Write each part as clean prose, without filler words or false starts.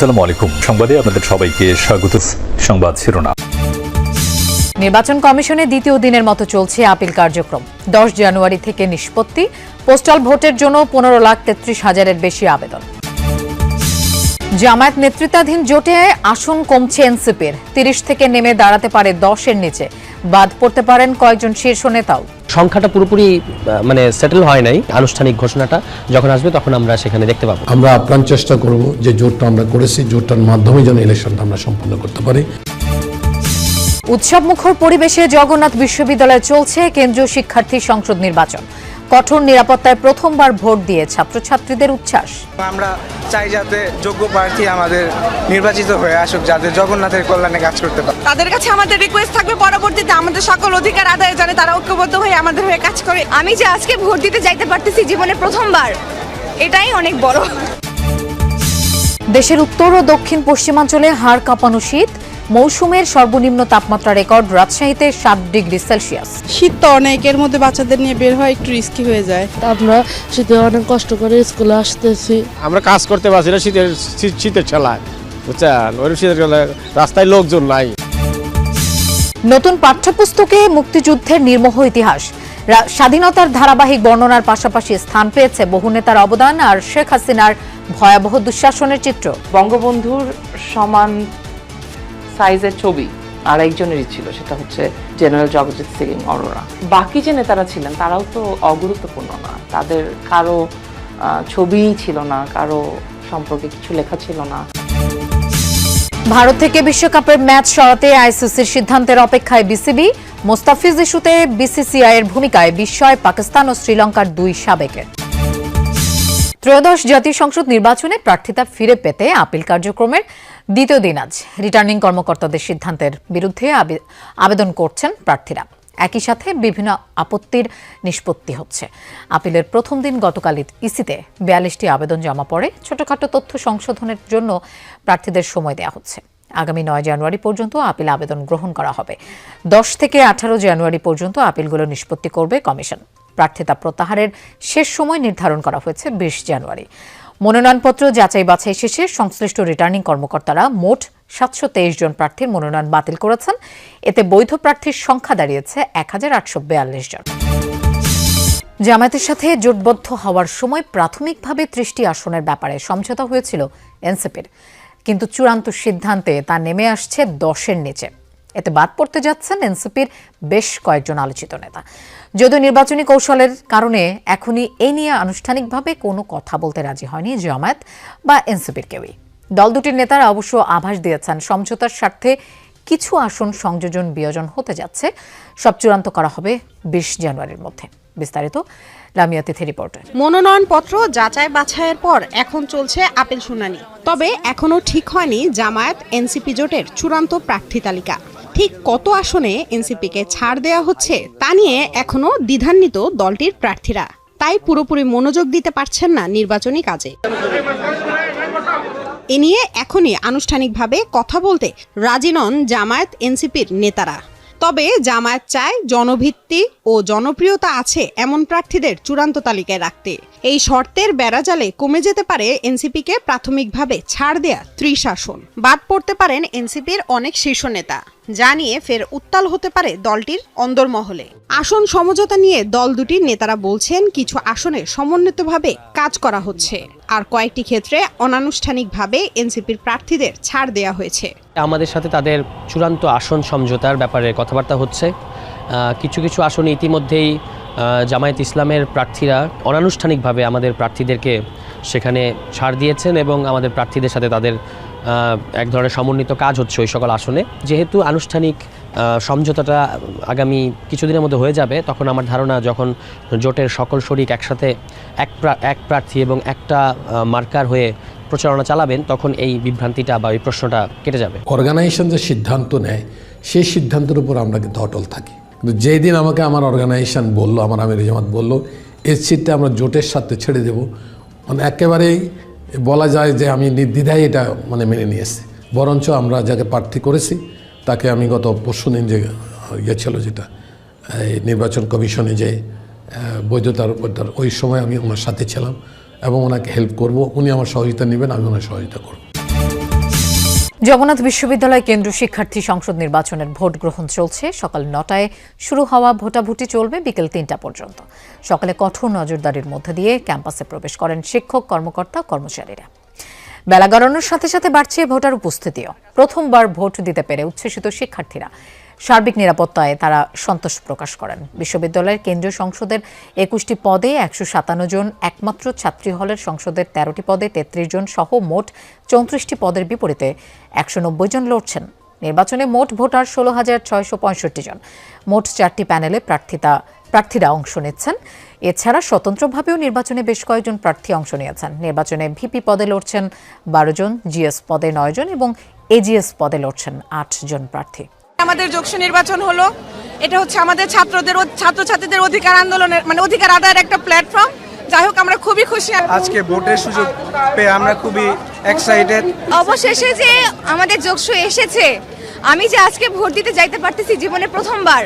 আসসালামু আলাইকুম। সংবাদে আপনাদের সবাইকে স্বাগত। সংবাদ শিরোনাম। নির্বাচন কমিশনে দ্বিতীয় দিনের মতো চলছে আপিল কার্যক্রম। 10 জানুয়ারি থেকে নিষ্পত্তি। পোস্টাল ভোটের জন্য 15,33,000-এর বেশি আবেদন। জামায়াত নেতৃত্বাধীন জোটে আসন কমছে এনসিপির। 30 থেকে নেমে দাঁড়াতে পারে 10-এর নিচে। বাদ পড়তে পারেন কয়েকজন শীর্ষ নেতাও। সংখ্যাটা পুরোপুরি সেটেল হয় নাই। আনুষ্ঠানিক ঘোষণাটা যখন আসবে তখন আমরা সেখানে দেখতে পাবো। আমরা আপ্রাণ চেষ্টা করব যে জোটটা আমরা করেছি, জোটটার মাধ্যমে যেন ইলেকশনটা আমরা সম্পন্ন করতে পারি। উৎসবমুখর পরিবেশে জগন্নাথ বিশ্ববিদ্যালয়ে চলছে কেন্দ্রীয় শিক্ষার্থী সংসদ নির্বাচন। কঠোর নিরাপত্তায় প্রথমবার ভোট দিয়ে ছাত্রছাত্রীদের উচ্ছ্বাস। আমরা চাই যাতে যোগ্য প্রার্থী আমাদের নির্বাচিত হয়ে আসুক, যাতে জগন্নাথের কল্যাণে কাজ করতে পারে। তাদের কাছে আমাদের রিকোয়েস্ট থাকবে পরবর্তীতে আমাদের সকল অধিকার আদায়ে জানে তারা ঐক্যবদ্ধ হয়ে আমাদের হয়ে কাজ করে। আমি যে আজকে ভোট দিতে যাইতে পারতেছি জীবনে প্রথমবার, এটাই অনেক বড়। দেশের উত্তর ও দক্ষিণ পশ্চিমাঞ্চলে হাড় কাঁপানো শীত। মৌসুমের সর্বনিম্ন তাপমাত্রা রেকর্ড রাজশাহীতে 7 ডিগ্রি সেলসিয়াস। শীত তো অনেকের মধ্যে বাচ্চাদের নিয়ে বের হয় একটু রিস্কি হয়ে যায়। আমরা শীতে অনেক কষ্ট করে স্কুলে আসতেছি। আমরা কাজ করতে পারছি না শীতের ছেলায়, বুঝছেন? ওই শীতের ছেলায় রাস্তায় লোকজন নাই। নতুন পাঠ্যপুস্তকে মুক্তিযুদ্ধের নির্মোহ ইতিহাস। স্বাধীনতার ধারাবাহিক বর্ণনার পাশাপাশি স্থান পেয়েছে বহু নেতার অবদান আর শেখ হাসিনার ভয়াবহ দুঃশাসনের চিত্র। বঙ্গবন্ধুর সমান সাইজের ছবি আর একজনেরই ছিল, সেটা হচ্ছে জেনারেল জগজিৎ সিং অরোরা। বাকি যে নেতারা ছিলেন তারাও তো অগুরুত্বপূর্ণ না, তাদের কারো ছবিই ছিল না, কারো সম্পর্কে কিছু লেখা ছিল না। ভারত থেকে বিশ্বকাপের ম্যাচ সরাতে আইসিসির সিদ্ধান্তের অপেক্ষায় বিসিবি। মোস্তাফিজ ইস্যুতে বিসিসিআই এর ভূমিকায় বিস্ময় পাকিস্তান ও শ্রীলঙ্কার 2 সাবেকের। ত্রয়োদশ জাতীয় সংসদ নির্বাচনে প্রার্থিতা ফিরে পেতে আপিল কার্যক্রমের দ্বিতীয় দিন আজ রিটার্নিং কর্মকর্তাদের সিদ্ধান্তের বিরুদ্ধে আবেদন করছেন প্রার্থীরা। একই সাথে বিভিন্ন আপত্তির নিষ্পত্তি হচ্ছে। আপিলের প্রথম দিন গতকাল ইসিতে 42টি আবেদন জমা পড়ে। ছোটখাটো তথ্য সংশোধনের জন্য প্রার্থীদের সময় দেওয়া হচ্ছে। আগামী 9 জানুয়ারি পর্যন্ত আপিল আবেদন গ্রহণ করা হবে। 10 থেকে 18 জানুয়ারি পর্যন্ত আপিলগুলো নিষ্পত্তি করবে কমিশন। প্রার্থিতা প্রত্যাহারের শেষ সময় নির্ধারণ করা হয়েছে 20 জানুয়ারি। মনোনয়নপত্র যাচাই বাছাই শেষে সংশ্লিষ্ট রিটার্নিং কর্মকর্তারা মোট 723 জন প্রার্থীর মনোনয়ন বাতিল করেছেন। এতে বৈধ প্রার্থীর সংখ্যা দাঁড়িয়েছে 1842 জন। জামায়াতের সাথে জোটবদ্ধ হওয়ার সময় প্রাথমিকভাবে 30টি আসনের ব্যাপারে সমঝোতা হয়েছিল এনসিপির, কিন্তু চূড়ান্ত সিদ্ধান্তে তা নেমে আসছে 10-এর নিচে। এতে বাদ পড়তে যাচ্ছেন এনসিপির বেশ কয়েকজন আলোচিত নেতা। যদিও নির্বাচনী কৌশলের কারণে এখনই এ নিয়ে আনুষ্ঠানিকভাবে কোনো কথা বলতে রাজি হয়নি জামায়াত বা এনসিপির কেউই। দল দুটির নেতারা অবশ্য আভাস দিয়েছেন সমঝোতার স্বার্থে কিছু আসন সংযোজন বিয়োজন হতে যাচ্ছে। সব চূড়ান্ত করা হবে 20 জানুয়ারির মধ্যে। বিস্তারিত লামিয়া তিথি রিপোর্টে। মনোনয়নপত্র যাচাই বাছাইয়ের পর এখন চলছে আপিল শুনানি। তবে এখনো ঠিক হয়নি জামায়াত এনসিপি জোটের চূড়ান্ত প্রার্থী তালিকা। ঠিক কত আসনে এনসিপিকে ছাড় দেওয়া হচ্ছে তা নিয়ে এখনো দ্বিধান্বিত দলটির প্রার্থীরা। তাই পুরোপুরি মনোযোগ দিতে পারছেন না নির্বাচনী কাজে। এ নিয়ে এখনই আনুষ্ঠানিকভাবে কথা বলতে রাজি নন জামায়াত এনসিপির নেতারা। তবে জামায়াত চায় জনভিত্তি ও জনপ্রিয়তা আছে এমন প্রার্থীদের চূড়ান্ত তালিকায় রাখতে। এই শর্তের বেড়াজালে কমে যেতে পারে এনসিপিকে প্রাথমিকভাবে ছাড় দেয়া 30 আসন। বাদ পড়তে পারেন এনসিপির অনেক শীর্ষ নেতা, যা নিয়ে ফের উত্তাল হতে পারে দলটির অন্দরমহলে। আসন সমঝোতা নিয়ে দল দুটির নেতারা বলছেন কিছু আসনে সমন্বিতভাবে কাজ করা হচ্ছে, আর কয়েকটি ক্ষেত্রে অনানুষ্ঠানিকভাবে এনসিপির প্রার্থীদের ছাড় দেওয়া হয়েছে। আমাদের সাথে তাদের চূড়ান্ত আসন সমঝোতার ব্যাপারে কথাবার্তা হচ্ছে। কিছু কিছু আসনে ইতিমধ্যেই জামায়াত ইসলামের প্রার্থীরা অনানুষ্ঠানিকভাবে আমাদের প্রার্থীদেরকে সেখানে ছাড় দিয়েছেন এবং আমাদের প্রার্থীদের সাথে তাদের এক ধরনের সমন্বিত কাজ হচ্ছে ওই সকল আসনে। যেহেতু আনুষ্ঠানিক সমঝোতাটা আগামী কিছুদিনের মধ্যে হয়ে যাবে, তখন আমার ধারণা যখন জোটের সকল শরিক একসাথে এক প্রার্থী এবং একটা মার্কার হয়ে প্রচারণা চালাবেন, তখন এই বিভ্রান্তিটা বা এই প্রশ্নটা কেটে যাবে। অর্গানাইজেশন যে সিদ্ধান্ত নেয় সেই সিদ্ধান্তের উপর আমরা কিন্তু অটল থাকি। কিন্তু যেই দিন আমাকে আমার অর্গানাইজেশন বললো, আমার আমির জামাত বললো এই সিটটা আমরা জোটের সাথে ছেড়ে দেব, মানে একেবারেই বলা যায় যে আমি নির্দ্বিধায় এটা মেনে নিয়েছি। বরঞ্চ আমরা যাকে প্রার্থী করেছি তাকে আমি গত পরশুদিন যে ছিল যেটা এই নির্বাচন কমিশনে যে বৈধতার ওই সময় আমি ওনার সাথে ছিলাম এবং ওনাকে হেল্প করব। উনি আমার সহযোগিতা নেবেন, আমি ওনার সহযোগিতা করব। জগন্নাথ বিশ্ববিদ্যালয় কেন্দ্রীয় শিক্ষার্থী সংসদ নির্বাচনের ভোট গ্রহণ চলছে। সকাল 9টায় শুরু হওয়া ভোটাভুটি চলবে বিকেল 3টা পর্যন্ত। সকালে কঠোর নজরদারির মধ্যে দিয়ে ক্যাম্পাসে প্রবেশ করেন শিক্ষক, কর্মকর্তা, কর্মচারীরা। বেলা গড়ানোর সাথে সাথে বাড়ছে ভোটার উপস্থিতিও। প্রথমবার ভোট দিতে পেরে উচ্ছ্বসিত শিক্ষার্থীরা। সার্বিক নিরাপত্তায় তারা সন্তোষ প্রকাশ করেন। বিশ্ববিদ্যালয়ের কেন্দ্রীয় সংসদের 21টি পদে 157 জন, একমাত্র ছাত্রী হলের সংসদের 13টি পদে 33 জন সহ মোট 34টি পদের বিপরীতে 190 জন লড়ছেন। নির্বাচনে মোট ভোটার 16,665 জন। মোট 4টি প্যানেলে প্রার্থীরা অংশ নিচ্ছেন। এছাড়া স্বতন্ত্রভাবেও নির্বাচনে বেশ কয়েকজন প্রার্থী অংশ নিয়েছেন। নির্বাচনে ভিপি পদে লড়ছেন 12 জন, জিএস পদে 9 জন এবং এজিএস পদে লড়ছেন 8 জন প্রার্থী। আমাদের যোগসু নির্বাচন হলো, এটা হচ্ছে আমাদের ছাত্রছাত্রীদের অধিকার আন্দোলনের অধিকার আদায়ের একটা প্ল্যাটফর্ম। যাই হোক, আমরা খুবই খুশি আজকে ভোটের সুযোগ পেয়ে, আমরা খুবই এক্সাইটেড। অবশেষে যে আমাদের যোগসু এসেছে, আমি যে আজকে ভোট দিতে যাইতে পারতেছি জীবনে প্রথমবার,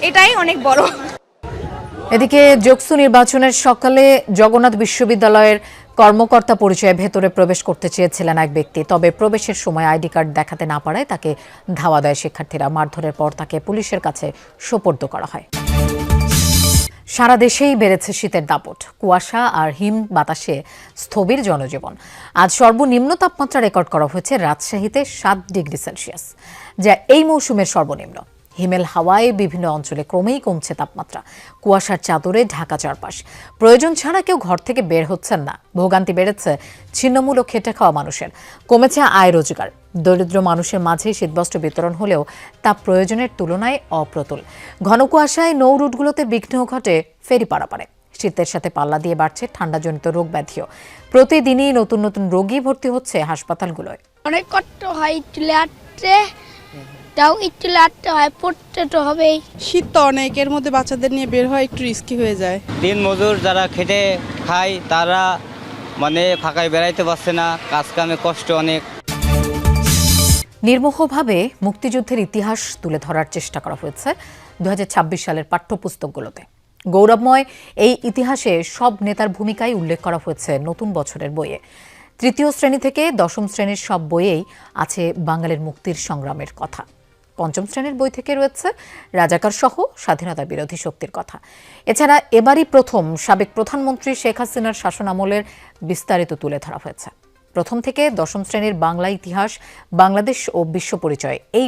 এটাই অনেক বড়। এদিকে যোগসু নির্বাচনের সকালে জগন্নাথ বিশ্ববিদ্যালয়ের কর্মকর্তা পরিচয়ে ভেতরে প্রবেশ করতে চেয়েছিলেন এক ব্যক্তি। তবে প্রবেশের সময় আইডি কার্ড দেখাতে না পারায় তাকে ধাওয়া দেয় শিক্ষার্থীরা। মারধরের পর তাকে পুলিশের কাছে সোপর্দ করা হয়। সারা দেশেই বেড়েছে শীতের দাপট। কুয়াশা আর হিম বাতাসে স্থবির জনজীবন। আজ সর্বনিম্ন তাপমাত্রা রেকর্ড করা হয়েছে রাজশাহীতে 7 ডিগ্রি সেলসিয়াস, যা এই মৌসুমের সর্বনিম্ন। হিমেল হাওয়ায় বিভিন্ন অঞ্চলে ক্রমেই কমছে তাপমাত্রা। কুয়াশার চাদরে ঢাকা চারপাশ। প্রয়োজন ছাড়া কেউ ঘর থেকে বের হচ্ছেন না। ভোগান্তি বেড়েছে ছিন্নমূল ও খেটে খাওয়া মানুষের। কমেছে আয় রোজগার। দরিদ্র মানুষের মাঝে শীতবস্ত্র বিতরণ হলেও তা প্রয়োজনের তুলনায় অপ্রতুল। ঘন কুয়াশায় নৌ রুটগুলোতে বিঘ্ন ঘটে ফেরি পারাপারে। শীতের সাথে পাল্লা দিয়ে বাড়ছে ঠান্ডাজনিত রোগ ব্যাধিও। প্রতিদিনই নতুন নতুন রোগী ভর্তি হচ্ছে হাসপাতালগুলোয়। অনেক কষ্ট হয়, একটু লাটতে তাও একটু লাটতে হয়, পড়তে তো হবেই। শীত তো অনেক, এর মধ্যে বাচ্চাদের নিয়ে বের হয় একটু রিস্কি হয়ে যায়। দিন মজুর যারা খেটে খায় তারা ফাঁকায় বেড়াইতে পারছে না, কাজ কামে কষ্ট অনেক। নির্মোহভাবে মুক্তিযুদ্ধের ইতিহাস তুলে ধরার চেষ্টা করা হয়েছে 2026 সালের পাঠ্যপুস্তকগুলোতে। গৌরবময় এই ইতিহাসে সব নেতার ভূমিকাই উল্লেখ করা হয়েছে নতুন বছরের বইয়ে। 3য় শ্রেণী থেকে 10ম শ্রেণীর সব বইয়েই আছে বাঙালির মুক্তির সংগ্রামের কথা। 5ম শ্রেণীর বই থেকে রয়েছে রাজাকার সহ স্বাধীনতা বিরোধী শক্তির কথা। এছাড়া এবারই প্রথম সাবেক প্রধানমন্ত্রী শেখ হাসিনার শাসনামলের বিস্তারিত তুলে ধরা হয়েছে। 1ম থেকে 10ম শ্রেণীর বাংলা ইতিহাস, বাংলাদেশ ও বিশ্ব পরিচয় এই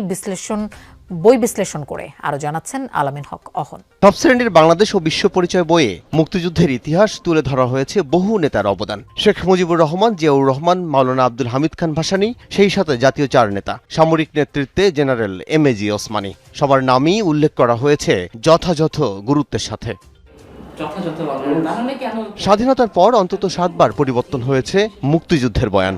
বই বিশ্লেষণ করে আরো জানাচ্ছেন আলামিন হক অহন। সব শ্রেণীর বাংলাদেশ ও বিশ্ব পরিচয় বইয়ে মুক্তিযুদ্ধের ইতিহাস তুলে ধরা হয়েছে বহু নেতার অবদান। শেখ মুজিবুর রহমান, জিয়াউর রহমান, মাওলানা আব্দুল হামিদ খান ভাসানী, সেই সাথে জাতীয় 4 নেতা, সামরিক নেতৃত্বে জেনারেল এমএজি ওসমানী, সবার নামই উল্লেখ করা হয়েছে যথাযথ গুরুত্বের সাথে। স্বাধীনতার পর অন্তত 7 বার পরিবর্তন হয়েছে মুক্তিযুদ্ধের বয়ান।